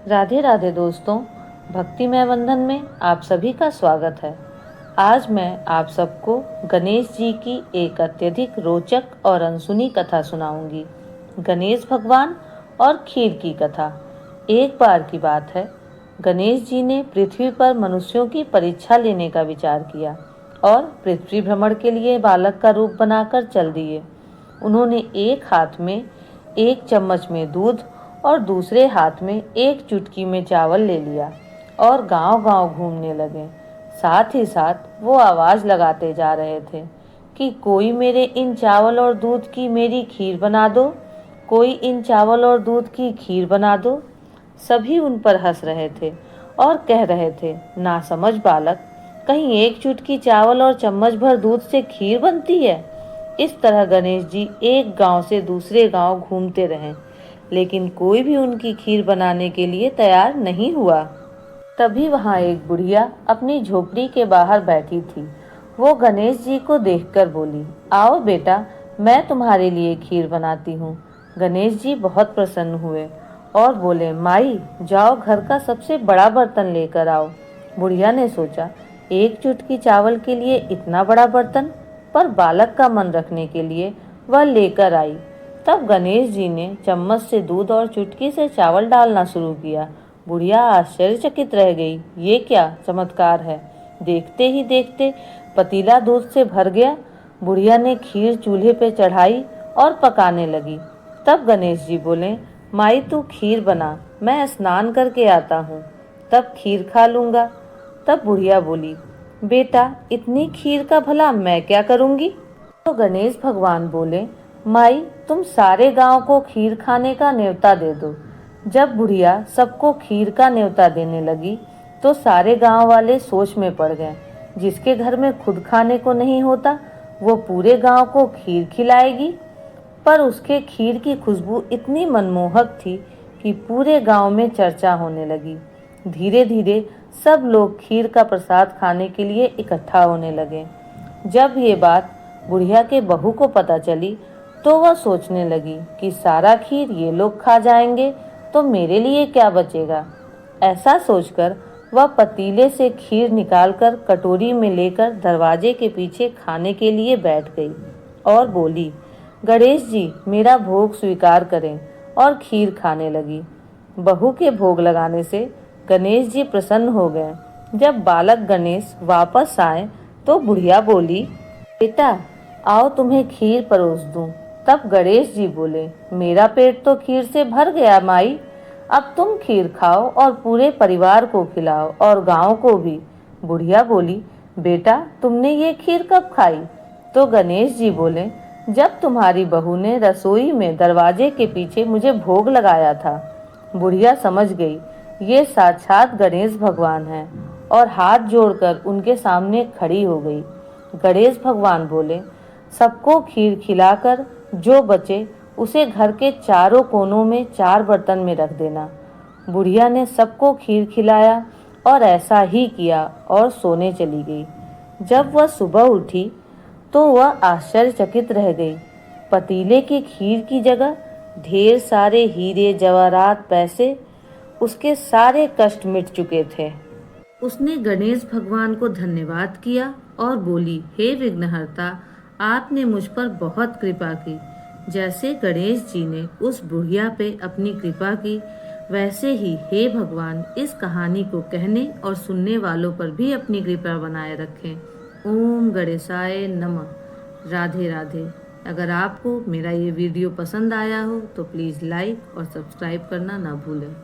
राधे राधे दोस्तों, भक्तिमय बंधन में आप सभी का स्वागत है। आज मैं आप सबको गणेश जी की एक अत्यधिक रोचक और अनसुनी कथा सुनाऊंगी। गणेश भगवान और खीर की कथा। एक बार की बात है, गणेश जी ने पृथ्वी पर मनुष्यों की परीक्षा लेने का विचार किया और पृथ्वी भ्रमण के लिए बालक का रूप बनाकर चल दिए। उन्होंने एक हाथ में एक चम्मच में दूध और दूसरे हाथ में एक चुटकी में चावल ले लिया और गांव-गांव घूमने लगे। साथ ही साथ वो आवाज लगाते जा रहे थे कि कोई मेरे इन चावल और दूध की मेरी खीर बना दो, कोई इन चावल और दूध की खीर बना दो। सभी उन पर हंस रहे थे और कह रहे थे, नासमझ बालक, कहीं एक चुटकी चावल और चम्मच भर दूध से खीर बनती है। इस तरह गणेश जी एक गांव से दूसरे गांव घूमते रहे, लेकिन कोई भी उनकी खीर बनाने के लिए तैयार नहीं हुआ। तभी वहां एक बुढ़िया अपनी झोपड़ी के बाहर बैठी थी। वो गणेश जी को देखकर बोली, आओ बेटा, मैं तुम्हारे लिए खीर बनाती हूँ। गणेश जी बहुत प्रसन्न हुए और बोले, माई, जाओ घर का सबसे बड़ा बर्तन लेकर आओ। बुढ़िया ने सोचा, एक चुटकी चावल के लिए इतना बड़ा बर्तन, पर बालक का मन रखने के लिए वह लेकर आई। तब गणेश जी ने चम्मच से दूध और चुटकी से चावल डालना शुरू किया। बुढ़िया आश्चर्यचकित रह गई, ये क्या चमत्कार है। देखते ही देखते पतीला दूध से भर गया। बुढ़िया ने खीर चूल्हे पे चढ़ाई और पकाने लगी। तब गणेश जी बोले, माई तू खीर बना, मैं स्नान करके आता हूँ, तब खीर खा लूँगा। तब बुढ़िया बोली, बेटा, इतनी खीर का भला मैं क्या करूँगी। तो गणेश भगवान बोले, माई, तुम सारे गांव को खीर खाने का न्योता दे दो। जब बुढ़िया सबको खीर का न्योता देने लगी तो सारे गांव वाले सोच में पड़ गए। जिसके घर में खुद खाने को नहीं होता वो पूरे गांव को खीर खिलाएगी। पर उसके खीर की खुशबू इतनी मनमोहक थी कि पूरे गांव में चर्चा होने लगी। धीरे धीरे सब लोग खीर का प्रसाद खाने के लिए इकट्ठा होने लगे। जब ये बात बुढ़िया के बहू को पता चली तो वह सोचने लगी कि सारा खीर ये लोग खा जाएंगे तो मेरे लिए क्या बचेगा। ऐसा सोचकर वह पतीले से खीर निकालकर कटोरी में लेकर दरवाजे के पीछे खाने के लिए बैठ गई और बोली, गणेश जी, मेरा भोग स्वीकार करें, और खीर खाने लगी। बहू के भोग लगाने से गणेश जी प्रसन्न हो गए। जब बालक गणेश वापस आए तो बुढ़िया बोली, बेटा, आओ तुम्हें खीर परोस दूं। तब गणेश जी बोले, मेरा पेट तो खीर से भर गया माई, अब तुम खीर खाओ और पूरे परिवार को खिलाओ और गांव को भी। बुढ़िया बोली, बेटा, तुमने ये खीर कब खाई। तो गणेश जी बोले, जब तुम्हारी बहू ने रसोई में दरवाजे के पीछे मुझे भोग लगाया था। बुढ़िया समझ गई ये साक्षात गणेश भगवान हैं और हाथ जोड़कर उनके सामने खड़ी हो गई। गणेश भगवान बोले, सबको खीर खिलाकर जो बचे उसे घर के चारों कोनों में 4 बर्तन में रख देना। बुढ़िया ने सबको खीर खिलाया और ऐसा ही किया और सोने चली गई। जब वह सुबह उठी तो वह आश्चर्यचकित रह गई। पतीले की खीर की जगह ढेर सारे हीरे जवाहरात पैसे, उसके सारे कष्ट मिट चुके थे। उसने गणेश भगवान को धन्यवाद किया और बोली, हे विघ्नहर्ता, आपने मुझ पर बहुत कृपा की। जैसे गणेश जी ने उस बुढ़िया पे अपनी कृपा की, वैसे ही हे भगवान इस कहानी को कहने और सुनने वालों पर भी अपनी कृपा बनाए रखें। ओम गणेशाय नमः। राधे राधे। अगर आपको मेरा ये वीडियो पसंद आया हो तो प्लीज़ लाइक और सब्सक्राइब करना ना भूलें।